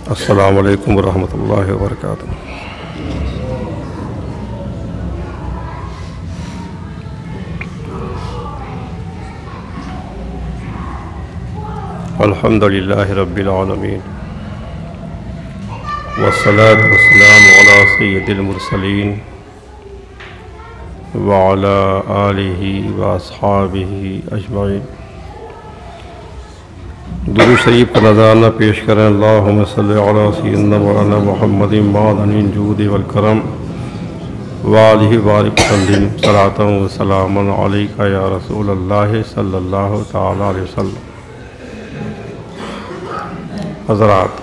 السلام علیکم ورحمۃ اللہ وبرکاتہ۔ الحمد للہ رب العالمین والصلاة والسلام علی سید المرسلین وعلی آلہ واصحابہ اجمعین۔ درود شریف کا نذرانہ پیش کریں۔ اللہم صلی علی سیدنا مولانا محمد معدن الجود والکرم وآلہ بارک وسلم صلاۃ و سلام علیک یا رسول اللہ صلی اللہ تعالی علیہ وسلم۔ حضرات،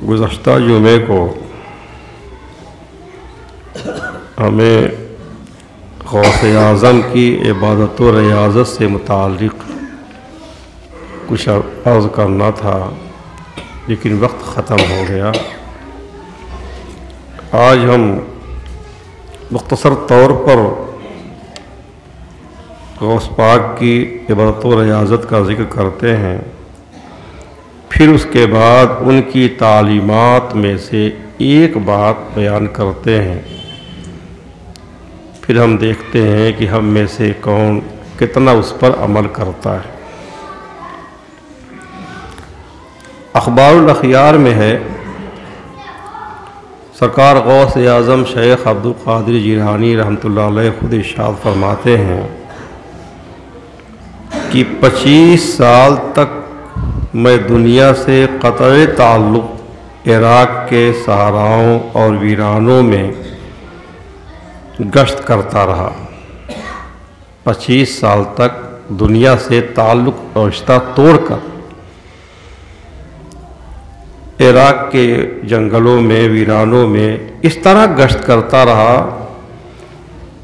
گزشتہ جمعے کو ہمیں غوث اعظم کی عبادت و ریاضت سے متعلق کچھ عرض کرنا تھا، لیکن وقت ختم ہو گیا۔ آج ہم مختصر طور پر غوث پاک کی عبادت و ریاضت کا ذکر کرتے ہیں، پھر اس کے بعد ان کی تعلیمات میں سے ایک بات بیان کرتے ہیں، پھر ہم دیکھتے ہیں کہ ہم میں سے کون کتنا اس پر عمل کرتا ہے۔ اخبار الاخیار میں ہے، سرکار غوث اعظم شیخ عبد القادر جیلانی رحمۃ اللہ علیہ خود ارشاد فرماتے ہیں کہ 25 سال تک میں دنیا سے قطع تعلق عراق کے صحراؤں اور ویرانوں میں گشت کرتا رہا۔ 25 سال تک دنیا سے تعلق اور رشتہ توڑ کر عراق کے جنگلوں میں ویرانوں میں اس طرح گشت کرتا رہا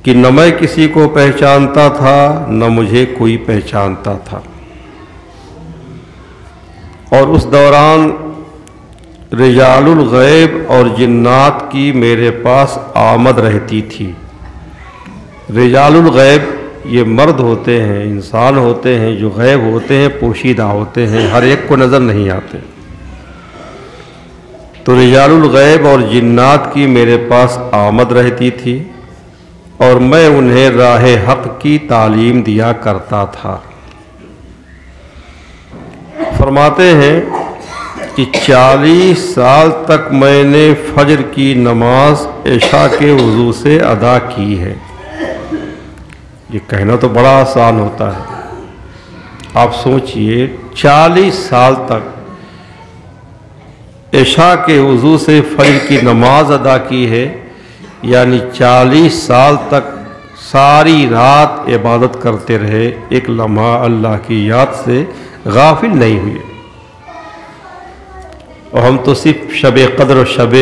کہ نہ میں کسی کو پہچانتا تھا نہ مجھے کوئی پہچانتا تھا، اور اس دوران رجال الغیب اور جنات کی میرے پاس آمد رہتی تھی۔ رجال الغیب یہ مرد ہوتے ہیں، انسان ہوتے ہیں جو غیب ہوتے ہیں، پوشیدہ ہوتے ہیں، ہر ایک کو نظر نہیں آتے۔ تو رجال الغیب اور جنات کی میرے پاس آمد رہتی تھی اور میں انہیں راہ حق کی تعلیم دیا کرتا تھا۔ فرماتے ہیں کہ 40 سال تک میں نے فجر کی نماز عشاء کے وضو سے ادا کی ہے۔ یہ کہنا تو بڑا آسان ہوتا ہے، آپ سوچئے 40 سال تک عشاء کے وضو سے فجر کی نماز ادا کی ہے، یعنی 40 سال تک ساری رات عبادت کرتے رہے، ایک لمحہ اللہ کی یاد سے غافل نہیں ہوئے۔ اور ہم تو صرف شب قدر اور شب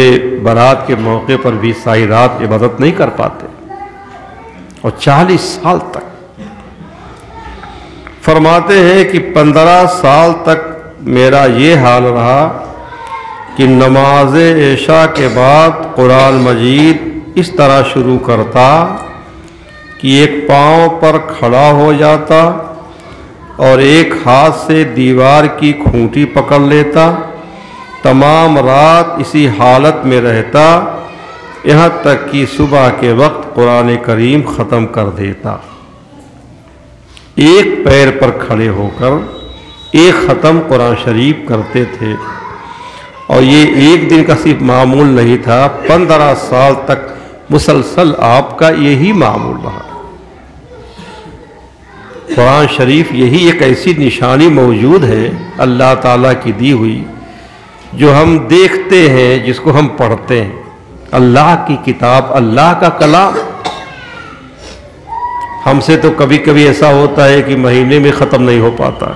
برات کے موقع پر بھی ساری رات عبادت نہیں کر پاتے، اور 40 سال تک۔ فرماتے ہیں کہ 15 سال تک میرا یہ حال رہا کہ نماز عشاء کے بعد قرآن مجید اس طرح شروع کرتا کہ ایک پاؤں پر کھڑا ہو جاتا اور ایک ہاتھ سے دیوار کی کھوٹی پکڑ لیتا، تمام رات اسی حالت میں رہتا، یہاں تک کہ صبح کے وقت قرآن کریم ختم کر دیتا۔ ایک پیر پر کھڑے ہو کر ایک ختم قرآن شریف کرتے تھے، اور یہ ایک دن کا صرف معمول نہیں تھا، 15 سال تک مسلسل آپ کا یہی معمول رہا۔ قرآن شریف یہی ایک ایسی نشانی موجود ہے اللہ تعالیٰ کی دی ہوئی، جو ہم دیکھتے ہیں، جس کو ہم پڑھتے ہیں، اللہ کی کتاب، اللہ کا کلام۔ ہم سے تو کبھی کبھی ایسا ہوتا ہے کہ مہینے میں ختم نہیں ہو پاتا،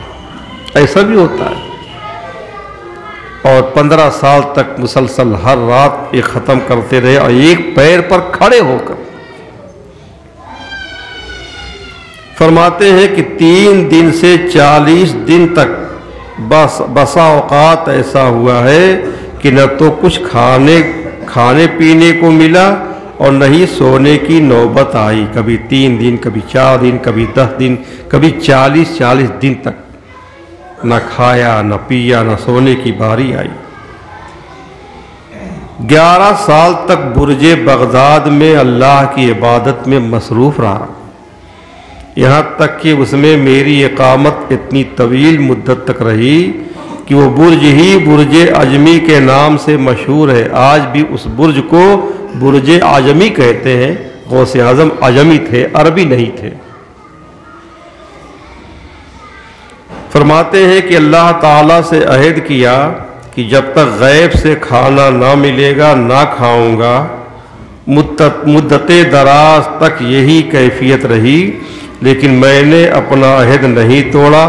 ایسا بھی ہوتا ہے، اور 15 سال تک مسلسل ہر رات یہ ختم کرتے رہے، اور ایک پیر پر کھڑے ہو کر۔ فرماتے ہیں کہ 3 دن سے 40 دن تک بسا اوقات ایسا ہوا ہے کہ نہ تو کچھ کھانے پینے کو ملا اور نہ ہی سونے کی نوبت آئی۔ کبھی 3 دن، کبھی 4 دن، کبھی 10 دن، کبھی 40 دن تک نہ کھایا نہ پیا نہ سونے کی باری آئی۔ 11 سال تک برج بغداد میں اللہ کی عبادت میں مصروف رہا، یہاں تک کہ اس میں میری اقامت اتنی طویل مدت تک رہی کہ وہ برج ہی برج اعظمی کے نام سے مشہور ہے۔ آج بھی اس برج کو برج اعظمی کہتے ہیں۔ غوث اعظم اعظمی تھے، عربی نہیں تھے۔ فرماتے ہیں کہ اللہ تعالیٰ سے عہد کیا کہ جب تک غیب سے کھانا نہ ملے گا نہ کھاؤں گا۔ مدت دراز تک یہی کیفیت رہی، لیکن میں نے اپنا عہد نہیں توڑا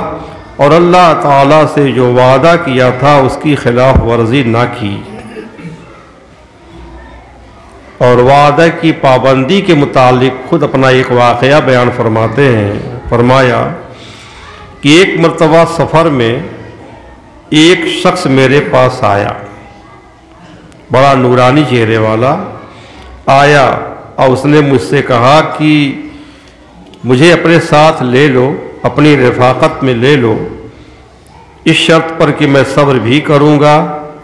اور اللہ تعالیٰ سے جو وعدہ کیا تھا اس کی خلاف ورزی نہ کی، اور وعدہ کی پابندی کے متعلق خود اپنا ایک واقعہ بیان فرماتے ہیں۔ فرمایا کہ ایک مرتبہ سفر میں ایک شخص میرے پاس آیا، بڑا نورانی چہرے والا آیا، اور اس نے مجھ سے کہا کہ مجھے اپنے ساتھ لے لو، اپنی رفاقت میں لے لو، اس شرط پر کہ میں صبر بھی کروں گا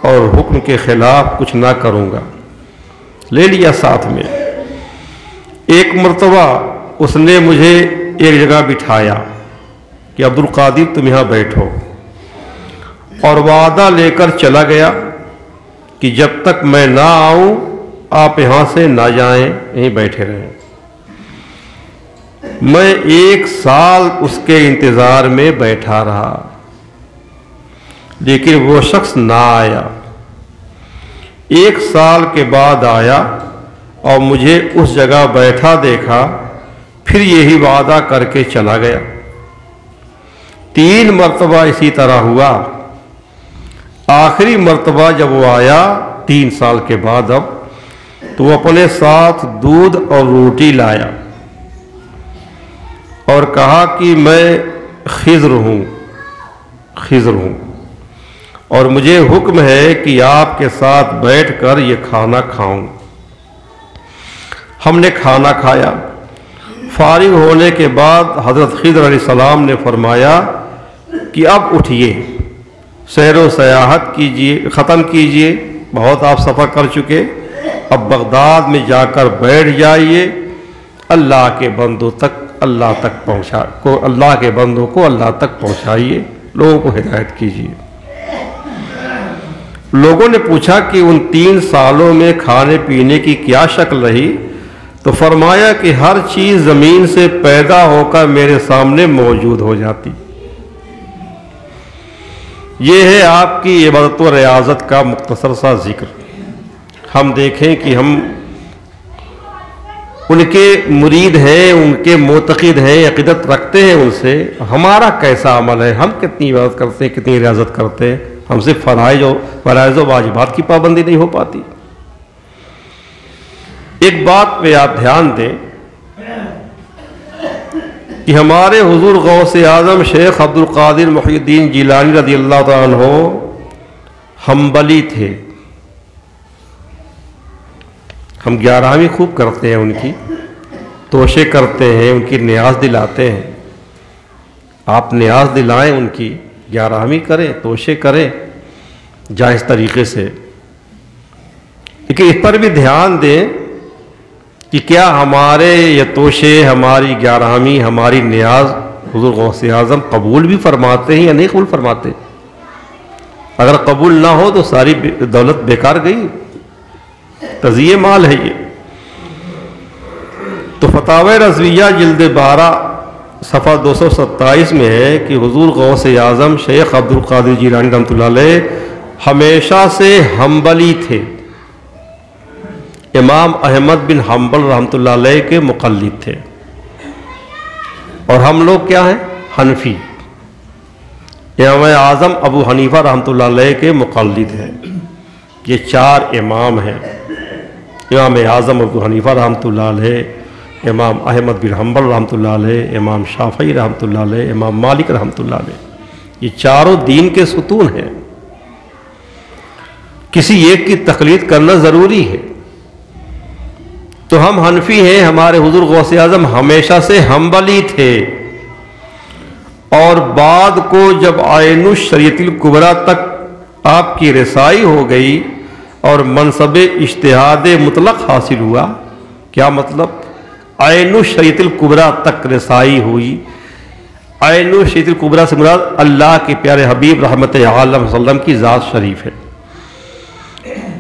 اور حکم کے خلاف کچھ نہ کروں گا۔ لے لیا ساتھ میں۔ ایک مرتبہ اس نے مجھے ایک جگہ بٹھایا کہ عبد القادر تم یہاں بیٹھو، اور وعدہ لے کر چلا گیا کہ جب تک میں نہ آؤں آپ یہاں سے نہ جائیں، یہیں بیٹھے رہیں۔ میں 1 سال اس کے انتظار میں بیٹھا رہا، لیکن وہ شخص نہ آیا۔ 1 سال کے بعد آیا اور مجھے اس جگہ بیٹھا دیکھا، پھر یہی وعدہ کر کے چلا گیا۔ 3 مرتبہ اسی طرح ہوا۔ آخری مرتبہ جب وہ آیا 3 سال کے بعد، اب تو وہ اپنے ساتھ دودھ اور روٹی لایا اور کہا کہ میں خضر ہوں اور مجھے حکم ہے کہ آپ کے ساتھ بیٹھ کر یہ کھانا کھاؤں۔ ہم نے کھانا کھایا۔ فارغ ہونے کے بعد حضرت خضر علیہ السلام نے فرمایا کہ اب اٹھیے، سیر و سیاحت کیجیے، ختم کیجیے، بہت آپ سفر کر چکے، اب بغداد میں جا کر بیٹھ جائیے، اللہ کے بندوں تک اللہ کے بندوں کو اللہ تک پہنچائیے، لوگوں کو ہدایت کیجیے۔ لوگوں نے پوچھا کہ ان 3 سالوں میں کھانے پینے کی کیا شکل رہی؟ تو فرمایا کہ ہر چیز زمین سے پیدا ہو کر میرے سامنے موجود ہو جاتی۔ یہ ہے آپ کی عبادت و ریاضت کا مختصر سا ذکر۔ ہم دیکھیں کہ ہم ان کے مرید ہیں، ان کے معتقد ہیں، عقیدت رکھتے ہیں ان سے، ہمارا کیسا عمل ہے، ہم کتنی عبادت کرتے ہیں، کتنی ریاضت کرتے ہیں، ہم سے فرائض و واجبات کی پابندی نہیں ہو پاتی۔ ایک بات پہ آپ دھیان دیں کہ ہمارے حضور غوث اعظم شیخ عبد القادر محی الدین جیلانی رضی اللہ تعالیٰ عنہ حنبلی تھے۔ ہم 11ویں خوب کرتے ہیں، ان کی توشے کرتے ہیں، ان کی نیاز دلاتے ہیں۔ آپ نیاز دلائیں، ان کی 11ویں کریں، توشے کریں جائز طریقے سے، لیکن اس پر بھی دھیان دیں کہ کیا ہمارے یہ توشے، ہماری 11ویں، ہماری نیاز حضور غوث اعظم قبول بھی فرماتے ہیں یا نہیں قبول فرماتے؟ اگر قبول نہ ہو تو ساری دولت بیکار گئی، تزیہ مال ہے یہ۔ تو فتاوی رضویہ جلد 12 صفحہ 227 میں ہے کہ حضور غوث اعظم شیخ عبد القادر جیلانی رحمۃ اللہ علیہ ہمیشہ سے حنبلی تھے، امام احمد بن حنبل رحمۃ اللہ علیہ کے مقلد تھے، اور ہم لوگ کیا ہیں؟ حنفی۔ امام اعظم ابو حنیفہ رحمۃ اللہ علیہ کے مقلد ہیں۔ یہ 4 امام ہیں، امام اعظم ابو حنیفہ رحمۃ اللہ علیہ، امام احمد بن حنبل رحمۃ اللہ علیہ، امام شافعی رحمۃ اللہ علیہ، امام مالک رحمۃ اللہ علیہ۔ یہ چاروں دین کے ستون ہیں، کسی ایک کی تقلید کرنا ضروری ہے۔ تو ہم حنفی ہیں، ہمارے حضور غوث اعظم ہمیشہ سے حنبلی تھے، اور بعد کو جب عین الشریعت الکبریٰ تک آپ کی رسائی ہو گئی اور منصب اجتہاد مطلق حاصل ہوا. کیا مطلب؟ عین الشریعت الکبریٰ تک رسائی ہوئی. عین الشریعت الکبریٰ سے مراد اللہ کے پیارے حبیب رحمت عالم صلی اللہ علیہ وسلم کی ذات شریف ہے.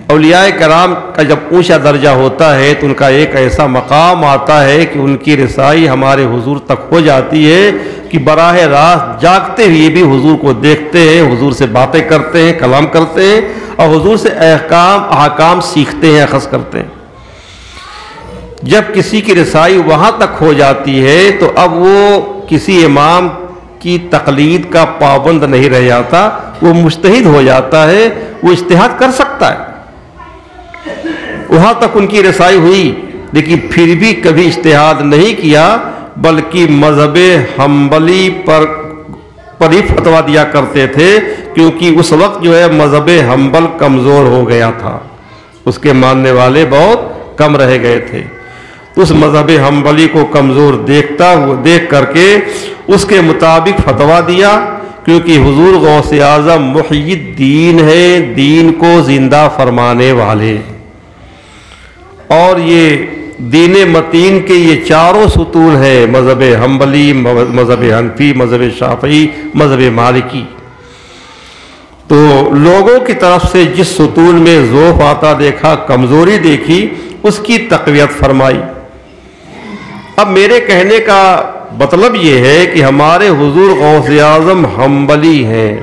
اولیاء کرام کا جب اونچا درجہ ہوتا ہے تو ان کا ایک ایسا مقام آتا ہے کہ ان کی رسائی ہمارے حضور تک ہو جاتی ہے کہ براہ راست جاگتے ہوئے بھی حضور کو دیکھتے ہیں، حضور سے باتیں کرتے ہیں، کلام کرتے ہیں اور حضور سے احکام سیکھتے ہیں، اخذ کرتے ہیں. جب کسی کی رسائی وہاں تک ہو جاتی ہے تو اب وہ کسی امام کی تقلید کا پابند نہیں رہ جاتا، وہ مجتہد ہو جاتا ہے، وہ اجتہاد کر سکتا ہے. وہاں تک ان کی رسائی ہوئی لیکن پھر بھی کبھی اجتہاد نہیں کیا، بلکہ مذہب حنبلی پر ہی فتویٰ دیا کرتے تھے، کیونکہ اس وقت جو ہے مذہب حنبل کمزور ہو گیا تھا، اس کے ماننے والے بہت کم رہ گئے تھے. تو اس مذہب حنبلی کو کمزور دیکھ کر کے اس کے مطابق فتویٰ دیا، کیونکہ حضور غوث اعظم محی الدین ہے، دین کو زندہ فرمانے والے. اور یہ دین متین کے یہ چاروں ستون ہیں، مذہب حنبلی، مذہب حنفی، مذہب شافعی، مذہب مالکی. تو لوگوں کی طرف سے جس ستون میں ضعف آتا دیکھا، کمزوری دیکھی، اس کی تقویت فرمائی. اب میرے کہنے کا مطلب یہ ہے کہ ہمارے حضور غوث اعظم حنبلی ہیں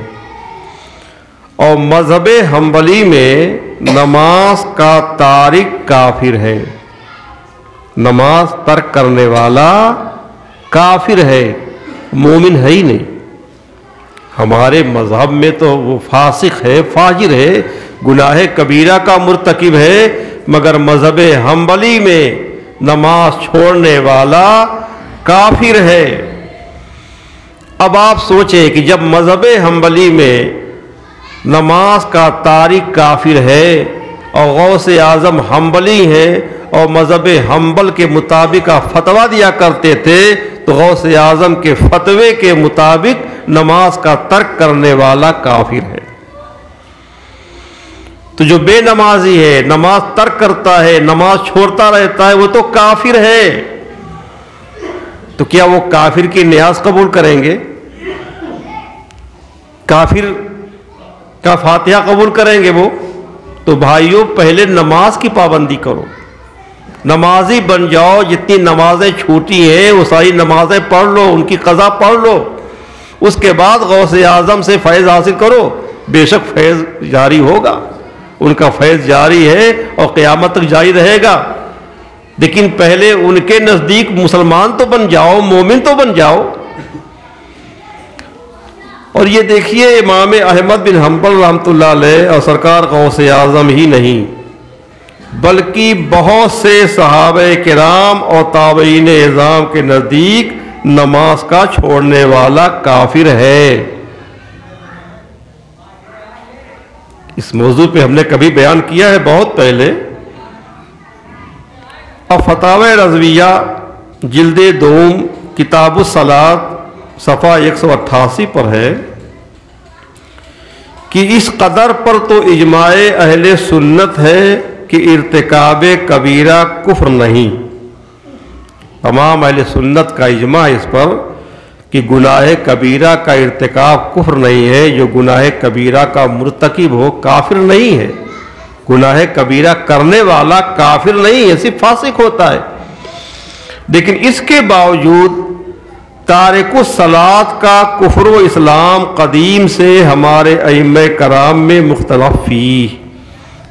اور مذہب حنبلی میں نماز کا تارک کافر ہے، نماز ترک کرنے والا کافر ہے، مومن ہے ہی نہیں. ہمارے مذہب میں تو وہ فاسق ہے، فاجر ہے، گناہ کبیرہ کا مرتکب ہے، مگر مذہب حنبلی میں نماز چھوڑنے والا کافر ہے. اب آپ سوچیں کہ جب مذہب حنبلی میں نماز کا تارک کافر ہے اور غوث اعظم حنبلی ہیں اور مذہب حنبل کے مطابق فتویٰ دیا کرتے تھے، تو غوث اعظم کے فتوے کے مطابق نماز کا ترک کرنے والا کافر ہے. تو جو بے نمازی ہے، نماز ترک کرتا ہے، نماز چھوڑتا رہتا ہے، وہ تو کافر ہے. تو کیا وہ کافر کی نیاز قبول کریں گے؟ کافر کا فاتحہ قبول کریں گے وہ؟ تو بھائیوں، پہلے نماز کی پابندی کرو، نمازی بن جاؤ. جتنی نمازیں چھوٹی ہیں وہ ساری نمازیں پڑھ لو، ان کی قضا پڑھ لو، اس کے بعد غوث اعظم سے فیض حاصل کرو. بے شک فیض جاری ہوگا، ان کا فیض جاری ہے اور قیامت تک جاری رہے گا. لیکن پہلے ان کے نزدیک مسلمان تو بن جاؤ، مومن تو بن جاؤ. اور یہ دیکھیے، امام احمد بن حنبل رحمۃ اللہ علیہ اور سرکار غوث اعظم ہی نہیں بلکہ بہت سے صحابہ کرام اور تابعین اعظام کے نزدیک نماز کا چھوڑنے والا کافر ہے. اس موضوع پہ ہم نے کبھی بیان کیا ہے بہت پہلے. اور فتاوی رضویہ جلد دوم کتاب الصلاۃ صفحہ 188 پر ہے کہ اس قدر پر تو اجماع اہل سنت ہے کہ ارتکاب کبیرہ کفر نہیں. تمام اہل سنت کا اجماع اس پر کہ گناہ کبیرہ کا ارتکاب کفر نہیں ہے. جو گناہ کبیرہ کا مرتکب ہو کافر نہیں ہے، گناہ کبیرہ کرنے والا کافر نہیں ہے، صرف فاسق ہوتا ہے. لیکن اس کے باوجود تارک الصلاۃ کا کفر و اسلام قدیم سے ہمارے ائمہ کرام میں مختلف فی.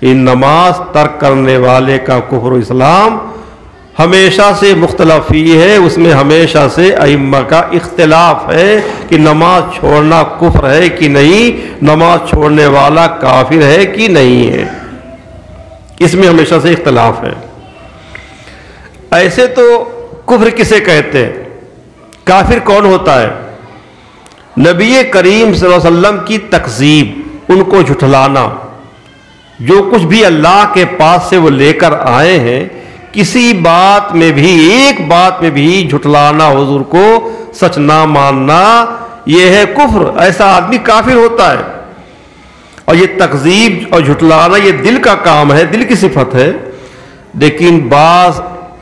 ان نماز ترک کرنے والے کا کفر و اسلام ہمیشہ سے مختلف ہی ہے. اس میں ہمیشہ سے ائمہ کا اختلاف ہے کہ نماز چھوڑنا کفر ہے کہ نہیں، نماز چھوڑنے والا کافر ہے کہ نہیں ہے. اس میں ہمیشہ سے اختلاف ہے. ایسے تو کفر کسے کہتے ہیں؟ کافر کون ہوتا ہے؟ نبی کریم صلی اللہ علیہ وسلم کی تکذیب، ان کو جھٹلانا، جو کچھ بھی اللہ کے پاس سے وہ لے کر آئے ہیں، کسی بات میں بھی، ایک بات میں بھی جھٹلانا، حضور کو سچ نہ ماننا، یہ ہے کفر، ایسا آدمی کافر ہوتا ہے۔ اور یہ تکذیب اور جھٹلانا یہ دل کا کام ہے، دل کی صفت ہے، لیکن بعض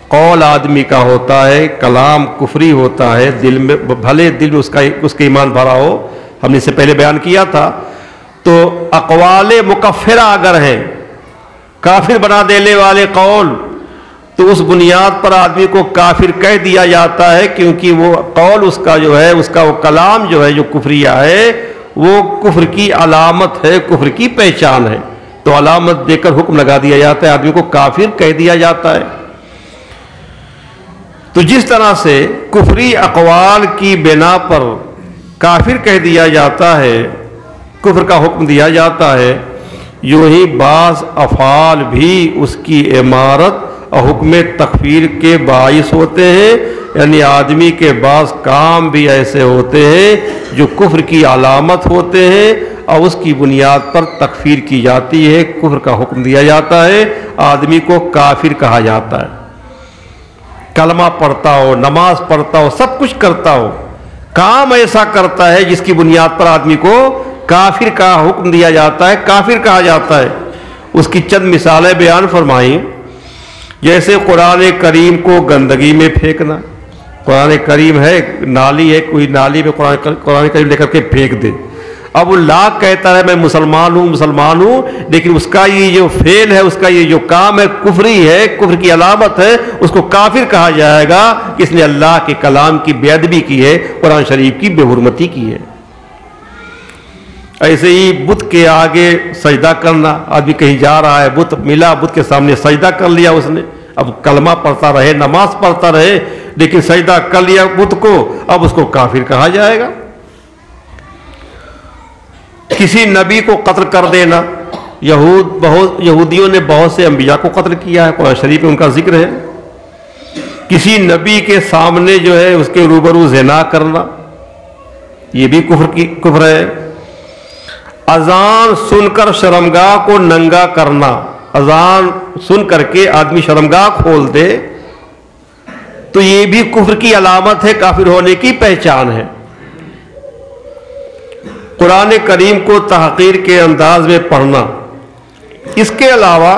قول آدمی کا ہوتا ہے، کلام کفری ہوتا ہے، دل میں بھلے دل میں اس کا ایمان بھرا ہو، ہم نے اس سے پہلے بیان کیا تھا۔ تو اقوال مکفرہ اگر ہیں، کافر بنا دینے والے قول، تو اس بنیاد پر آدمی کو کافر کہہ دیا جاتا ہے، کیونکہ وہ قول اس کا جو ہے، اس کا وہ کلام جو ہے جو کفریہ ہے، وہ کفر کی علامت ہے، کفر کی پہچان ہے، تو علامت دے کر حکم لگا دیا جاتا ہے، آدمی کو کافر کہہ دیا جاتا ہے۔ تو جس طرح سے کفری اقوال کی بنا پر کافر کہہ دیا جاتا ہے، کفر کا حکم دیا جاتا ہے، یوں ہی بعض افعال بھی اس کی عمارت اور حکم تکفیر کے باعث ہوتے ہیں، یعنی آدمی کے بعض کام بھی ایسے ہوتے ہیں جو کفر کی علامت ہوتے ہیں اور اس کی بنیاد پر تکفیر کی جاتی ہے، کفر کا حکم دیا جاتا ہے، آدمی کو کافر کہا جاتا ہے۔ کلمہ پڑھتا ہو، نماز پڑھتا ہو، سب کچھ کرتا ہو، کام ایسا کرتا ہے جس کی بنیاد پر آدمی کو کافر کا حکم دیا جاتا ہے، کافر کہا جاتا ہے۔ اس کی چند مثالیں بیان فرمائیں، جیسے قرآن کریم کو گندگی میں پھینکنا۔ قرآن کریم ہے، نالی ہے، کوئی نالی میں قرآن کریم لے کر کے پھینک دے، اب وہ لاکھ کہتا ہے میں مسلمان ہوں مسلمان ہوں، لیکن اس کا یہ جو فعل ہے، اس کا یہ جو کام ہے کفری ہے، کفر کی علامت ہے، اس کو کافر کہا جائے گا کہ اس نے اللہ کے کلام کی بے ادبی کی ہے، قرآن شریف کی بے حرمتی کی ہے۔ ایسے ہی بت کے آگے سجدہ کرنا، آدمی کہیں جا رہا ہے، بت ملا، بت کے سامنے سجدہ کر لیا اس نے، اب کلمہ پڑھتا رہے، نماز پڑھتا رہے، لیکن سجدہ کر لیا بت کو، اب اس کو کافر کہا جائے گا۔ کسی نبی کو قتل کر دینا، یہودیوں نے بہت سے انبیاء کو قتل کیا ہے، قرآن شریف میں ان کا ذکر ہے۔ کسی نبی کے سامنے جو ہے اس کے روبرو زنا کرنا، یہ بھی کفر ہے۔ اذان سن کر شرمگاہ کو ننگا کرنا، اذان سن کر کے آدمی شرمگاہ کھول دے تو یہ بھی کفر کی علامت ہے، کافر ہونے کی پہچان ہے۔ قرآن کریم کو تحقیر کے انداز میں پڑھنا، اس کے علاوہ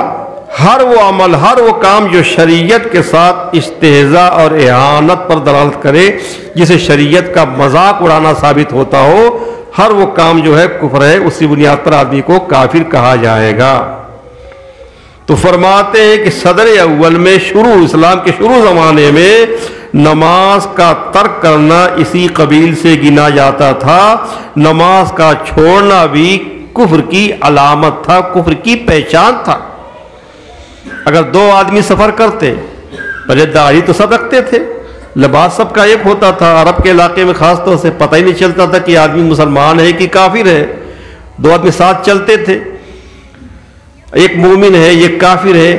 ہر وہ عمل، ہر وہ کام جو شریعت کے ساتھ استہزاء اور اہانت پر دلالت کرے، جسے شریعت کا مذاق اڑانا ثابت ہوتا ہو، ہر وہ کام جو ہے کفر ہے، اسی بنیاد پر آدمی کو کافر کہا جائے گا۔ تو فرماتے ہیں کہ صدر اول میں اسلام کے شروع زمانے میں نماز کا ترک کرنا اسی قبیل سے گنا جاتا تھا، نماز کا چھوڑنا بھی کفر کی علامت تھا، کفر کی پہچان تھا۔ اگر دو آدمی سفر کرتے، پہلے داڑھی تو سب رکھتے تھے، لباس سب کا ایک ہوتا تھا، عرب کے علاقے میں خاص طور سے پتہ ہی نہیں چلتا تھا کہ آدمی مسلمان ہے کہ کافر ہے، دو آدمی ساتھ چلتے تھے، ایک مومن ہے یہ کافر ہے،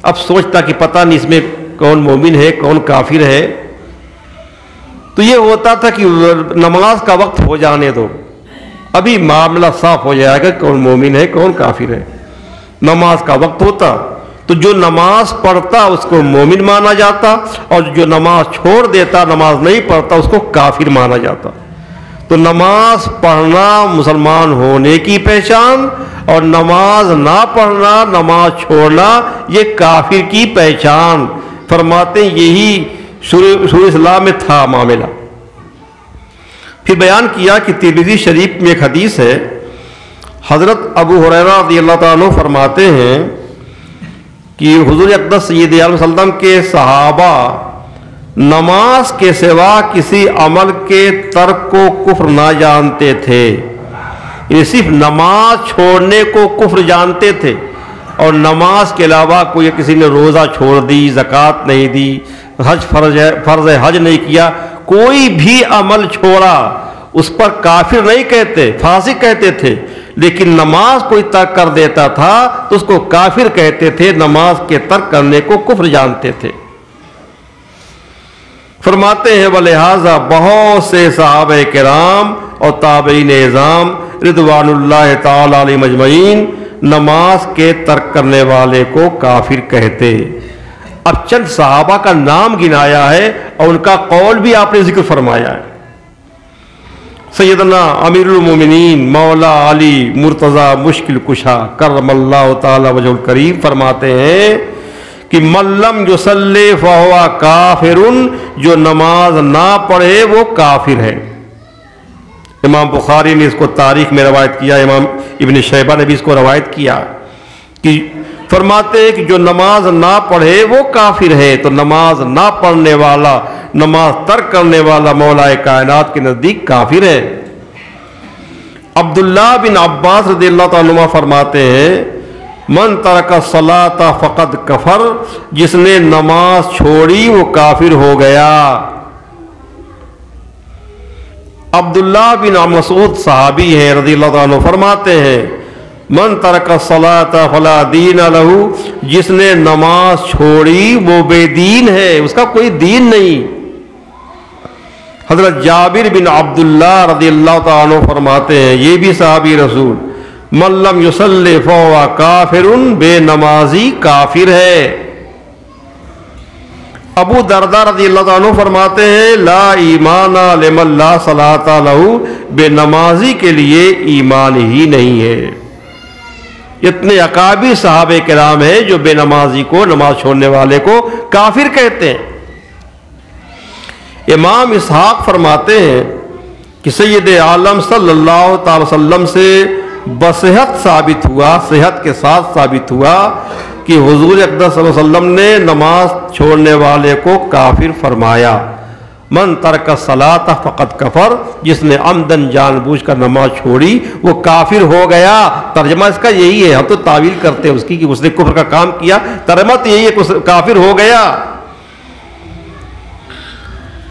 اب سوچتا کہ پتہ نہیں اس میں کون مومن ہے کون کافر ہے، تو یہ ہوتا تھا کہ نماز کا وقت ہو جانے دو، ابھی معاملہ صاف ہو جائے گا کون مومن ہے کون کافر ہے۔ نماز کا وقت ہوتا تو جو نماز پڑھتا اس کو مومن مانا جاتا، اور جو نماز چھوڑ دیتا، نماز نہیں پڑھتا، اس کو کافر مانا جاتا۔ تو نماز پڑھنا مسلمان ہونے کی پہچان، اور نماز نہ پڑھنا، نماز چھوڑنا، یہ کافر کی پہچان۔ فرماتے ہیں یہی شروع اسلام میں تھا معاملہ۔ پھر بیان کیا کہ ترمذی شریف میں ایک حدیث ہے، حضرت ابو ہریرہ رضی اللہ تعالیٰ عنہ فرماتے ہیں کہ حضور اقدس سید عالم صلی اللہ علیہ وسلم کے صحابہ نماز کے سوا کسی عمل کے ترک کو کفر نہ جانتے تھے، یعنی صرف نماز چھوڑنے کو کفر جانتے تھے، اور نماز کے علاوہ کوئی کسی نے روزہ چھوڑ دی، زکوٰۃ نہیں دی، حج فرض حج نہیں کیا، کوئی بھی عمل چھوڑا اس پر کافر نہیں کہتے، فاسق کہتے تھے، لیکن نماز کوئی ترک کر دیتا تھا تو اس کو کافر کہتے تھے، نماز کے ترک کرنے کو کفر جانتے تھے۔ فرماتے ہیں وَلِہَٰذَا بہت سے صحابہ کرام اور تابعین اعظام رضوان اللہ تعالی علیہم اجمعین نماز کے ترک کرنے والے کو کافر کہتے۔ اب چند صحابہ کا نام گنایا ہے اور ان کا قول بھی آپ نے ذکر فرمایا ہے۔ سیدنا امیر المومنین مولا علی مرتضی مشکل کشا کرم اللہ تعالی وجہ الکریم فرماتے ہیں کہ من لم یصلی فہو کافر، جو نماز نہ پڑھے وہ کافر ہے۔ امام بخاری نے اس کو تاریخ میں روایت کیا، امام ابن شیبہ نے بھی اس کو روایت کیا کہ فرماتے ہیں کہ جو نماز نہ پڑھے وہ کافر ہے۔ تو نماز نہ پڑھنے والا، نماز ترک کرنے والا مولا کائنات کے نزدیک کافر ہے۔ عبداللہ بن عباس رضی اللہ تعالیٰ عنہ فرماتے ہیں من ترک الصلاۃ فقد کفر، جس نے نماز چھوڑی وہ کافر ہو گیا۔ عبداللہ بن مسعود صحابی ہیں رضی اللہ تعالیٰ عنہ، فرماتے ہیں من ترک الصلاۃ فلا دین لہ، جس نے نماز چھوڑی وہ بے دین ہے، اس کا کوئی دین نہیں۔ حضرت جابر بن عبداللہ رضی اللہ تعالیٰ عنہ فرماتے ہیں، یہ بھی صحابی رسول، من لم یصلی فہو کافر، بے نمازی کافر ہے۔ ابو درداء رضی اللہ تعالیٰ عنہ فرماتے ہیں لا ایمان لمن لا صلاۃ لہ، بے نمازی کے لیے ایمان ہی نہیں ہے۔ اتنے اکابر صحابہ کرام ہیں جو بے نمازی کو، نماز چھوڑنے والے کو کافر کہتے ہیں۔ امام اسحاق فرماتے ہیں کہ سید عالم صلی اللہ تعالی وسلم سے بصحت ثابت ہوا، صحت کے ساتھ ثابت ہوا کہ حضور اقدس صلی اللہ علیہ وسلم نے نماز چھوڑنے والے کو کافر فرمایا۔ من ترک الصلاۃ فقد کفر، جس نے عمدن جان بوجھ کر نماز چھوڑی وہ کافر ہو گیا۔ ترجمہ اس کا یہی ہے، ہم تو تعویل کرتے ہیں اس کی کہ اس نے کفر کا کام کیا، ترجمہ تو یہی ہے کہ کافر ہو گیا۔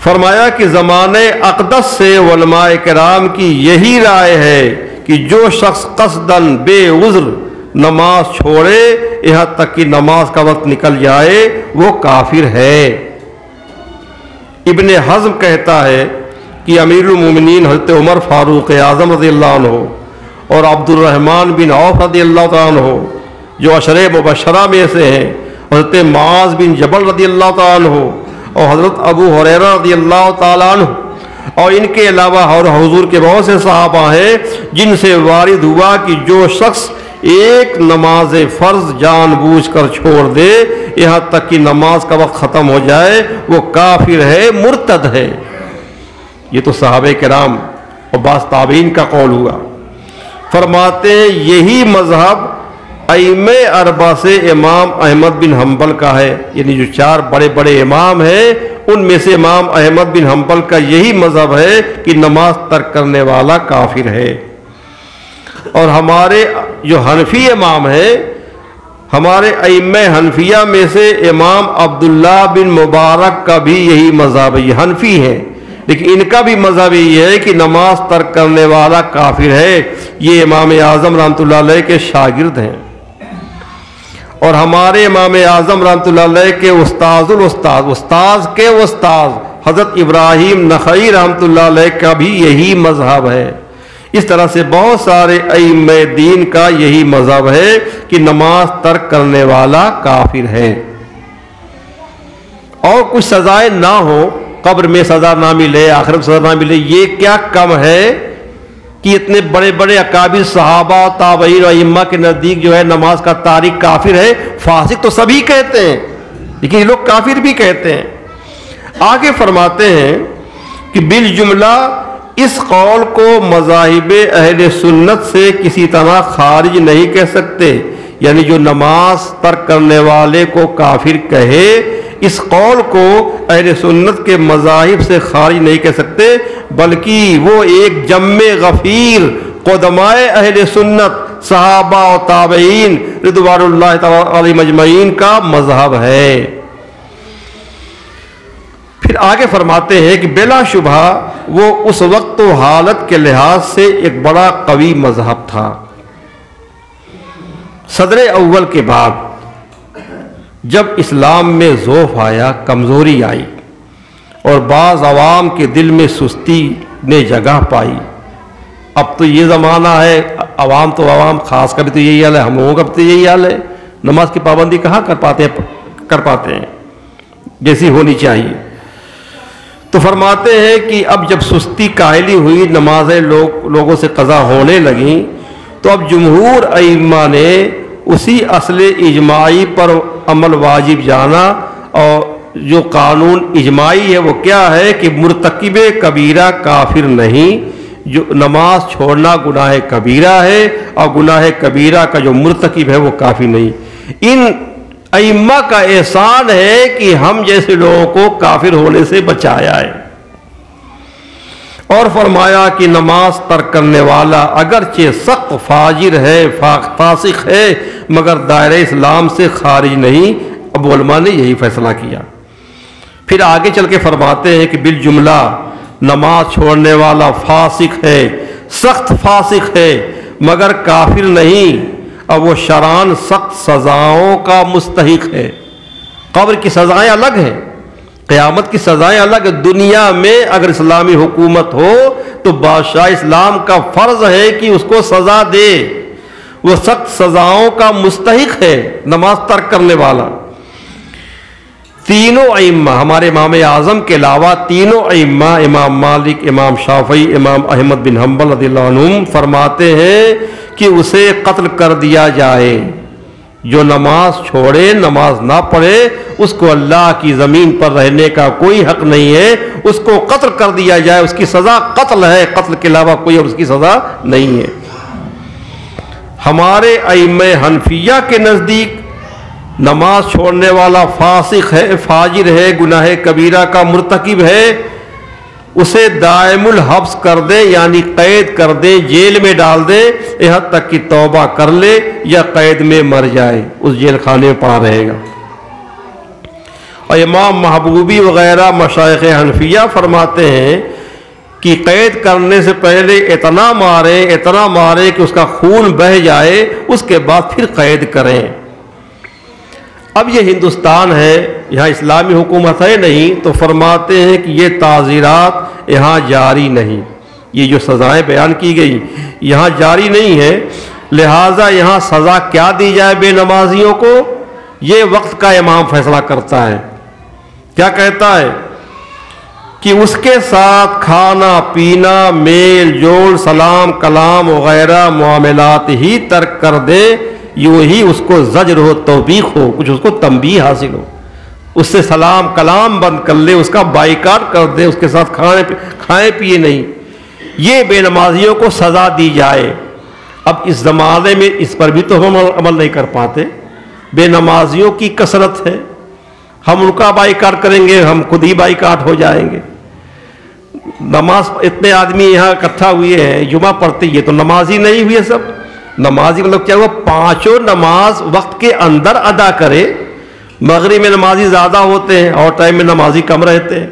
فرمایا کہ زمانے اقدس سے علماء کرام کی یہی رائے ہے کہ جو شخص قصداً بے عذر نماز چھوڑے یہاں تک کہ نماز کا وقت نکل جائے وہ کافر ہے۔ ابن حزم کہتا ہے کہ امیر المومنین حضرت عمر فاروق اعظم رضی اللہ عنہ اور عبد الرحمن بن عوف رضی اللہ تعالیٰ عنہ جو عشرہ مبشرہ میں سے ہیں، حضرت معاذ بن جبل رضی اللہ تعالیٰ عنہ اور حضرت ابو ہریرہ رضی اللہ تعالیٰ عنہ، اور ان کے علاوہ اور حضور کے بہت سے صحابہ ہیں جن سے وارد ہوا کہ جو شخص ایک نماز فرض جان بوجھ کر چھوڑ دے یہاں تک کہ نماز کا وقت ختم ہو جائے وہ کافر ہے، مرتد ہے۔ یہ تو صحابہ کرام اور بعض تابعین کا قول ہوا۔ فرماتے ہیں یہی مذہب ائمہ اربعہ سے امام احمد بن حنبل کا ہے، یعنی جو چار بڑے بڑے امام ہیں ان میں سے امام احمد بن حنبل کا یہی مذہب ہے کہ نماز ترک کرنے والا کافر ہے۔ اور ہمارے جو حنفی امام ہیں، ہمارے ائمہ حنفیہ میں سے امام عبداللہ بن مبارک کا بھی یہی مذہب ہے، یہ حنفی ہیں لیکن ان کا بھی مذہب یہ ہے کہ نماز ترک کرنے والا کافر ہے۔ یہ امام اعظم رحمۃ اللہ علیہ کے شاگرد ہیں، اور ہمارے امام اعظم رحمۃ اللہ علیہ کے استاذ کے استاذ حضرت ابراہیم نخعی رحمۃ اللہ علیہ کا بھی یہی مذہب ہے۔ اس طرح سے بہت سارے ائمہ دین کا یہی مذہب ہے کہ نماز ترک کرنے والا کافر ہے۔ اور کچھ سزائیں نہ ہو، قبر میں سزا نہ ملے، آخرت میں سزا نہ ملے، یہ کیا کم ہے کہ اتنے بڑے بڑے اکابر صحابہ تابعین اور ائمہ کے نزدیک جو ہے نماز کا تارک کافر ہے۔ فاسق تو سبھی کہتے ہیں لیکن یہ لوگ کافر بھی کہتے ہیں۔ آگے فرماتے ہیں کہ بالجملہ اس قول کو مذاہب اہل سنت سے کسی طرح خارج نہیں کہہ سکتے، یعنی جو نماز ترک کرنے والے کو کافر کہے اس قول کو اہل سنت کے مذاہب سے خارج نہیں کہہ سکتے، بلکہ وہ ایک جم غفیر قدمائے اہل سنت صحابہ و تابعین رضوان اللہ تعالی علیہم اجمعین کا مذہب ہے۔ پھر آگے فرماتے ہیں کہ بلا شبہ وہ اس وقت و حالت کے لحاظ سے ایک بڑا قوی مذہب تھا۔ صدر اول کے بعد جب اسلام میں ضعف آیا، کمزوری آئی اور بعض عوام کے دل میں سستی نے جگہ پائی، اب تو یہ زمانہ ہے، عوام تو عوام خاص کا بھی تو یہی حال ہے، ہم لوگوں کا بھی تو یہی حال ہے، نماز کی پابندی کہاں کر پاتے ہیں جیسی ہونی چاہیے۔ تو فرماتے ہیں کہ اب جب سستی کاہلی ہوئی، نمازیں لوگوں سے قضا ہونے لگیں، تو اب جمہور ائمہ نے اسی اصل اجماعی پر عمل واجب جانا، اور جو قانون اجماعی ہے وہ کیا ہے کہ مرتکب کبیرہ کافر نہیں، جو نماز چھوڑنا گناہ کبیرہ ہے، اور گناہ کبیرہ کا جو مرتکب ہے وہ کافر نہیں۔ ان ائمہ کا احسان ہے کہ ہم جیسے لوگوں کو کافر ہونے سے بچایا ہے، اور فرمایا کہ نماز ترک کرنے والا اگرچہ سخت فاجر ہے، فاسق ہے، مگر دائرہ اسلام سے خارج نہیں۔ ابو علماء نے یہی فیصلہ کیا۔ پھر آگے چل کے فرماتے ہیں کہ بالجملہ نماز چھوڑنے والا فاسق ہے، سخت فاسق ہے، مگر کافر نہیں، اور وہ شرعاً سخت سزاؤں کا مستحق ہے۔ قبر کی سزائیں الگ ہیں، قیامت کی سزائیں الگ ہیں۔ دنیا میں اگر اسلامی حکومت ہو تو بادشاہ اسلام کا فرض ہے کہ اس کو سزا دے، وہ سخت سزاؤں کا مستحق ہے نماز ترک کرنے والا۔ تینوں ائمہ، ہمارے امام اعظم کے علاوہ تینوں ائمہ، امام مالک، امام شافعی، امام احمد بن حنبل رضی اللہ عنہم فرماتے ہیں کہ اسے قتل کر دیا جائے۔ جو نماز چھوڑے، نماز نہ پڑھے، اس کو اللہ کی زمین پر رہنے کا کوئی حق نہیں ہے، اس کو قتل کر دیا جائے، اس کی سزا قتل ہے، قتل کے علاوہ کوئی اور اس کی سزا نہیں ہے۔ ہمارے ائمہ حنفیہ کے نزدیک نماز چھوڑنے والا فاسق ہے، فاجر ہے، گناہ کبیرہ کا مرتکب ہے، اسے دائم الحبس کر دے، یعنی قید کر دے، جیل میں ڈال دے، یہاں تک کہ توبہ کر لے یا قید میں مر جائے، اس جیل خانے میں پڑا رہے گا۔ اور امام محبوبی وغیرہ مشائخ حنفیہ فرماتے ہیں کہ قید کرنے سے پہلے اتنا مارے کہ اس کا خون بہہ جائے، اس کے بعد پھر قید کریں۔ اب یہ ہندوستان ہے، یہاں اسلامی حکومت ہے نہیں، تو فرماتے ہیں کہ یہ تعزیرات یہاں جاری نہیں، یہ جو سزائیں بیان کی گئی یہاں جاری نہیں ہے، لہٰذا یہاں سزا کیا دی جائے بے نمازیوں کو، یہ وقت کا امام فیصلہ کرتا ہے۔ کیا کہتا ہے کہ اس کے ساتھ کھانا پینا، میل جول، سلام کلام وغیرہ معاملات ہی ترک کر دے، یوں ہی اس کو زجر ہو، توبیخ ہو، کچھ اس کو تنبیہ حاصل ہو، اس سے سلام کلام بند کر لے، اس کا بائیکاٹ کر دے، اس کے ساتھ کھائے پیے نہیں، یہ بے نمازیوں کو سزا دی جائے۔ اب اس زمانے میں اس پر بھی تو ہم عمل نہیں کر پاتے، بے نمازیوں کی کثرت ہے، ہم ان کا بائیکاٹ کریں گے، ہم خود ہی بائیکاٹ ہو جائیں گے۔ نماز اتنے آدمی یہاں اکٹھا ہوئے ہیں، جمعہ پڑھتے، یہ تو نمازی نہیں ہوئے سب، نمازی مطلب کیا ہوا، پانچوں نماز وقت کے اندر ادا کرے۔ مغرب میں نمازی زیادہ ہوتے ہیں اور ٹائم میں نمازی کم رہتے ہیں۔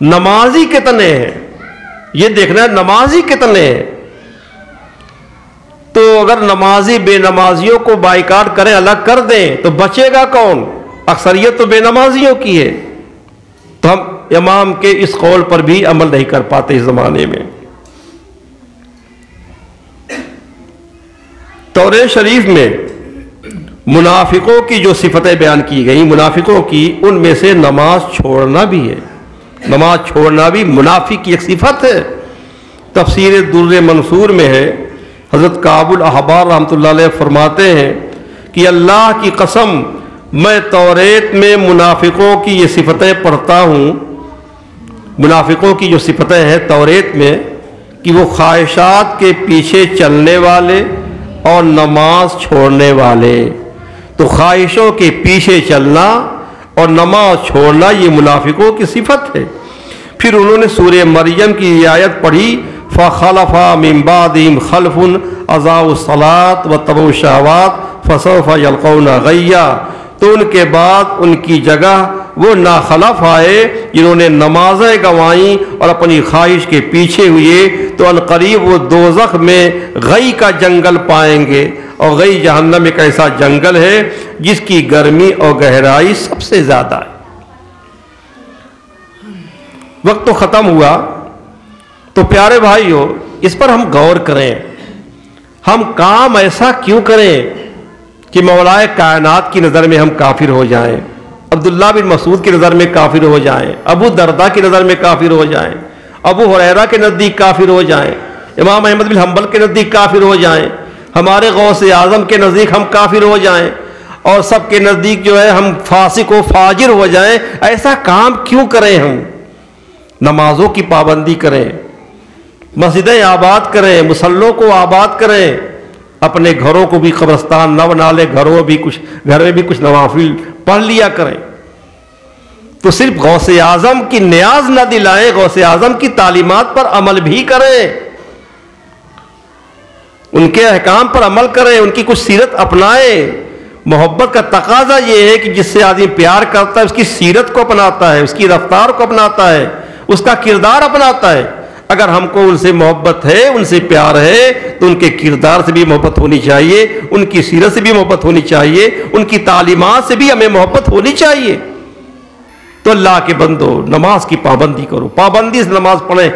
نمازی کتنے ہیں یہ دیکھنا ہے، نمازی کتنے ہیں۔ تو اگر نمازی بے نمازیوں کو بائیکاٹ کریں، الگ کر دیں، تو بچے گا کون؟ اکثریت تو بے نمازیوں کی ہے۔ تو ہم امام کے اس قول پر بھی عمل نہیں کر پاتے اس زمانے میں۔ تورات شریف میں منافقوں کی جو صفتیں بیان کی گئی، منافقوں کی، ان میں سے نماز چھوڑنا بھی ہے۔ نماز چھوڑنا بھی منافق کی ایک صفت ہے۔ تفسیر در منصور میں ہے، حضرت کعب الاحبار رحمۃ اللہ علیہ فرماتے ہیں کہ اللہ کی قسم میں تورات میں منافقوں کی یہ صفتیں پڑھتا ہوں، منافقوں کی جو صفتیں ہیں تورات میں، کہ وہ خواہشات کے پیچھے چلنے والے اور نماز چھوڑنے والے۔ تو خواہشوں کے پیچھے چلنا اور نماز چھوڑنا یہ منافقوں کی صفت ہے۔ پھر انہوں نے سورہ مریم کی یہ آیت پڑھی، فَخَلَفَ مِن بَعْدِهِمْ خَلْفٌ أَضَاعُوا الصَّلَاةَ وَاتَّبَعُوا الشَّهَوَاتِ فَسَوْفَ يَلْقَوْنَ غَيًّا۔ تو ان کے بعد ان کی جگہ وہ ناخلف آئے جنہوں نے نمازیں گنوائیں اور اپنی خواہش کے پیچھے ہوئے، تو عنقریب وہ دوزخ میں غی کا جنگل پائیں گے۔ اور غی جہنم ایک ایسا جنگل ہے جس کی گرمی اور گہرائی سب سے زیادہ ہے۔ وقت تو ختم ہوا، تو پیارے بھائیو اس پر ہم غور کریں، ہم کام ایسا کیوں کریں کہ مولائے کائنات کی نظر میں ہم کافر ہو جائیں؟ عبداللہ بن مسعود کی نظر میں کافر ہو جائیں، ابو درداء کی نظر میں کافر ہو جائیں، ابو ہریرہ کے نزدیک کافر ہو جائیں، امام احمد بن حنبل کے نزدیک کافر ہو جائیں، ہمارے غوث اعظم کے نزدیک ہم کافر ہو جائیں، اور سب کے نزدیک جو ہے ہم فاسق و فاجر ہو جائیں، ایسا کام کیوں کریں؟ ہم نمازوں کی پابندی کریں، مسجدیں آباد کریں، مصلوں کو آباد کریں، اپنے گھروں کو بھی قبرستان نہ بنا لے، گھر میں بھی کچھ نوافل پڑھ لیا کریں۔ تو صرف غوث اعظم کی نیاز نہ دلائیں، غوث اعظم کی تعلیمات پر عمل بھی کریں، ان کے احکام پر عمل کریں، ان کی کچھ سیرت اپنائیں۔ محبت کا تقاضا یہ ہے کہ جس سے آدمی پیار کرتا ہے اس کی سیرت کو اپناتا ہے، اس کی رفتار کو اپناتا ہے، اس کا کردار اپناتا ہے۔ اگر ہم کو ان سے محبت ہے، ان سے پیار ہے، تو ان کے کردار سے بھی محبت ہونی چاہیے، ان کی سیرت سے بھی محبت ہونی چاہیے، ان کی تعلیمات سے بھی ہمیں محبت ہونی چاہیے۔ تو اللہ کے بندو، نماز کی پابندی کرو، پابندی سے نماز پڑھیں۔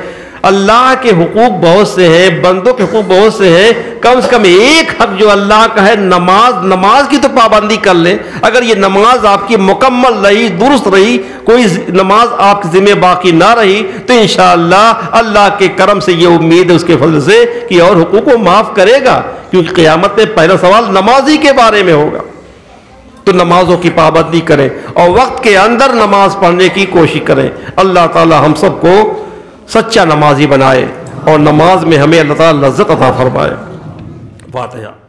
اللہ کے حقوق بہت سے ہیں، بندوں کے حقوق بہت سے ہیں، کم سے کم ایک حق جو اللہ کا ہے نماز کی تو پابندی کر لیں۔ اگر یہ نماز آپ کی مکمل رہی، درست رہی، کوئی نماز آپ کے ذمہ باقی نہ رہی، تو انشاءاللہ اللہ کے کرم سے یہ امید ہے اس کے فضل سے کہ اور حقوق کو معاف کرے گا، کیونکہ قیامت میں پہلا سوال نمازی کے بارے میں ہوگا۔ تو نمازوں کی پابندی کریں اور وقت کے اندر نماز پڑھنے کی کوشش کریں۔ اللہ تعالی ہم سب کو سچا نمازی بنائے اور نماز میں ہمیں اللہ تعالی لذت عطا فرمائے۔ فاتحہ۔